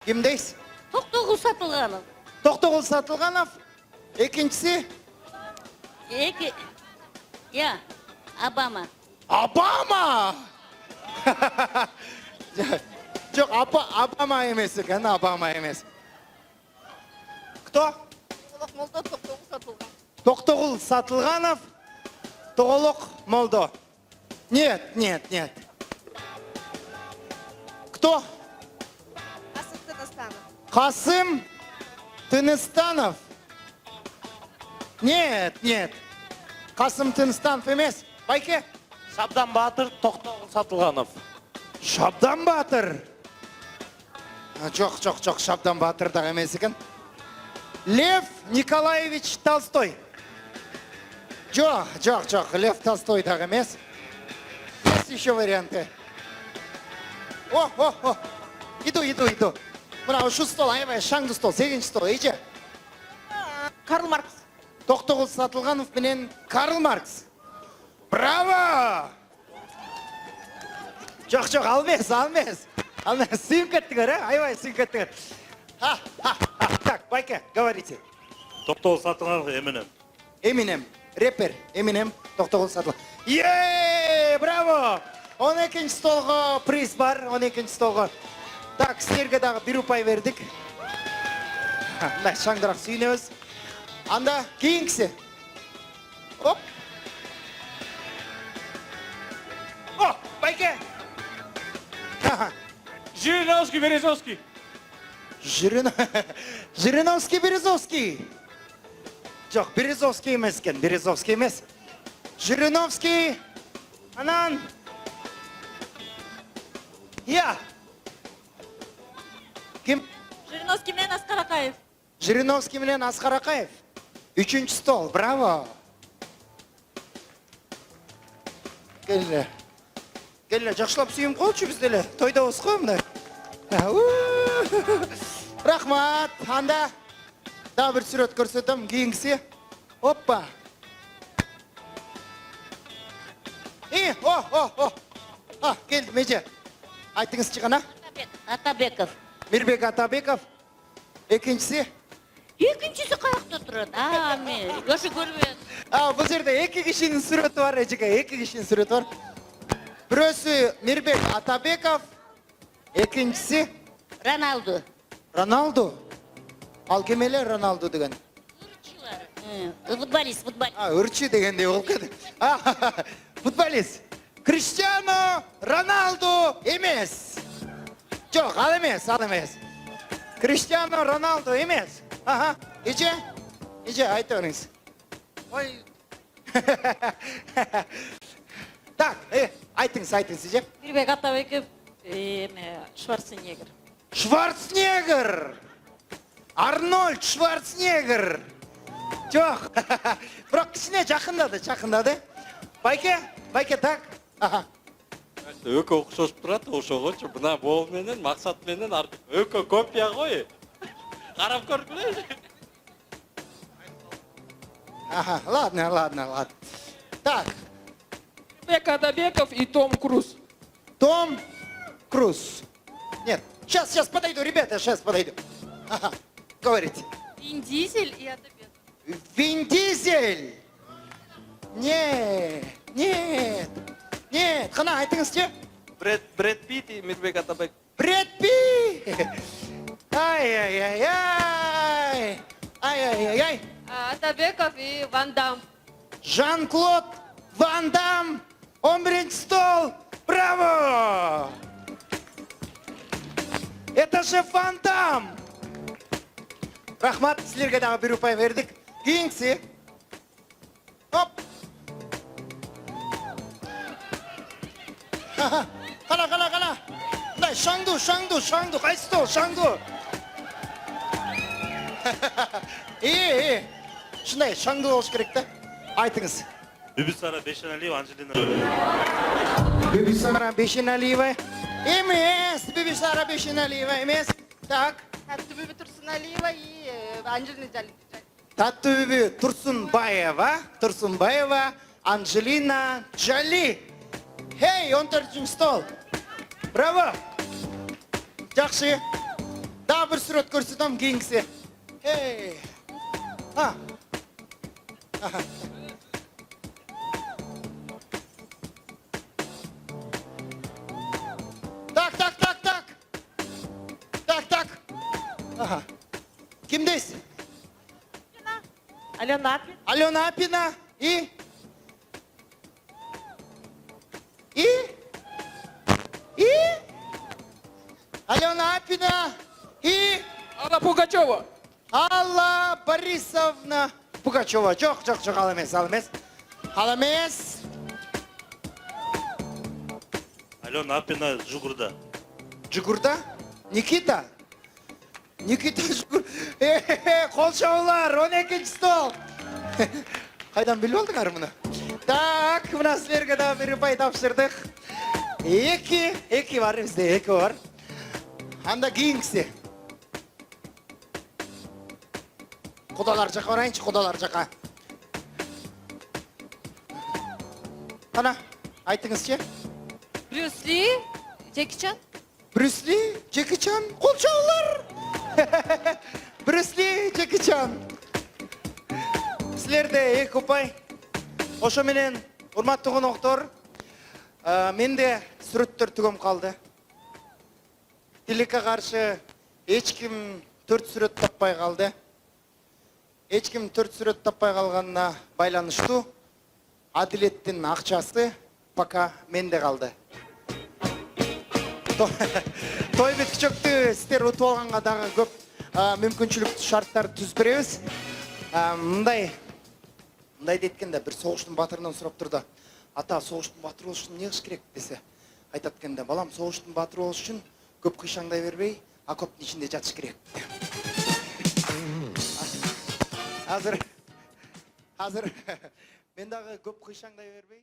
Ким дейсіз? Тоқтоғұл Сатылғанов. Тоқтоғұл Сатылғанов. Екіншісі? Обама. Обама! Жоқ, Обама емес екен, Обама емес. Кто? Тоқтоғұл Сатылғанов. Тоғылық Молдо. Нет. Кто? Қасым Тыныстанов. Нет. Қасым Тыныстанов емес. Байке? Шабдан Батыр, Тоқтоғұл Сатылғанов. Шабдан Батыр. Жоқ, Шабдан Батыр да емес екен. Лев Николаевич Толстой. Жоқ, Лев Толстой да емес. Есть еще варианты. О. Иду. Мына үш стол, айбай, шаңды стол, сегінші стол, ейже. Карл Маркс. Тоқтоғұл Сатылғанов менен Карл Маркс. Браво! Жоқ, алмес. Сүйін кеттігер, айбай, сүйін кеттігер. Так, Байке, говорите. Тоқтоғұл Сатылғанов, Эминем, рэпер, Эминем, Тоқтоғұл Сатылғанов. Браво! 12-ші столға приз бар, 12-ші столға. Так, сіздерге дағы бір ұпай вердік. Шаңдырақ сүйінеміз. Анда кейінгісі. Оп! О, Байке! Жириновский, Березовский. Жириновский, Березовский. Жоқ, Березовский емес кен, Березовский емес. Жириновский, анан. Я. Ким? Жириновский менен Асқар Акаев. Жириновский менен Асқар Акаев. Үчүнчү стол, браво. Келе, жақшылап сүйім қолчу бізделі. Тойда осы қой мұнда. Рахмат, анда. Да бір сүрет көрсетім, кейінгісі. Оппа. Келді, меже. Айтыңыз чығана? Атабеков. Мирбек Атабеков. Екіншісі? Екіншісі қаяқта тұрады? Мен жошы көрмедім. Бұл жерде екі кішінің суреті бар, екі кішінің суреті бар. Бірісі Мирбек Атабеков, екіншісі? Роналду. Ал кемелі Роналду деген? Футболист. Үрчі дегенде ол кәді. Футболист. Криштиано Роналду емес. Жоқ, ал емес. Криштиано Роналду емес. Ece, айты өріңіз. Ой. Так, айтыңыз, Ece. Мирбек Атабеков, Шварценеггер. Арнольд Шварценеггер. Жоқ, бірақ кішіне жақындады. Байке, так. Өкі оқшош тұрады, оқшоғыншы. Бұна бол менен, мақсат менен артық. Өкі копия ғой. Қарап көргілей. Ладно. Так. Мирбек Атабеков и Том Круз. Том Круз. Нет, сейчас подойду, ребята, Говорите. Вин Дизель и Атабеков. Вин Дизель. Нет. Қана айтыңызшы? Брэд Питт и Мирбек Атабеков. Брэд Питт. Ай. Атабеков и Ван Дам. Жан-Клод Ван Дам. 11-ші стол. Браво! Это же Ван Дам. Рахмат, сіздерге дағы бір ұпай вердік. Кейінгісі. Оп. Қана. Шаңду. Қай стол, шаңду. Шындай, шаңду олыш керек та. Айтыңыз. Бибисара Бешеналиева, Анжелина. Бибисара Бешеналиева. Бибисара Бешеналиева емес. Так. Таттыбүбү Турсуналиева и Анжелина Джоли. Таттыбүбү Турсунбаева, Анжелина Джоли. Хей, 14-ші стол. Браво! Жақсы. Да, сүрөт көрсөтөм кийинкиси. Эй. А. Аха. Так. Так. Ага. Кимдесиз? Алена Апин. Алена Апина и? Алена Апина и? Алла Пугачева. Алла Борисовна Пугачева. Жоқ, ал емес. Алена Апина Жугурда. Жүгірді? Никита жүгір. Қол шаулар, 12-ші стол. Қайдан біліп алдыңар мұны? Так, мына сілерге да бір ұпай тапшырдық. Екі бар, бізде екі бар. Анда кейінгісі. Құдалар жаққа барайыншы, құдалар жаққа. Ана, айтыңызшы. Брюс Ли, Джеки Чан. Брюс Ли, Джеки Чан, қол шаулар. Брюс Ли, Джеки Чан. Сілерде екі ұпай. Ошо менен, урматтуу коноктор, менде сүрөттөр түгөм қалды. Тилекке каршы ешкім 4 сүрөт таппай қалды. Ешкім 4 сүрөт таппай қалғанына байланыштуу адилеттин акчасы пока менде қалды. Той бүткүчөктү сиздер утуп алганга дагы көп мүмкүнчүлүктүү шарттарды түзүп беребиз. Мындай дейткенде бир согуштун батырынан сурап турду. Ата, согуштун батыры болуш үчүн эмне кылыш керек десе, айтат экенде, балам, согуштун батыры болуш үчүн көп кыйшаңдай бербей, окоптун ичинде жатыш керек. Азыр мен дагы көп кыйшаңдай бербей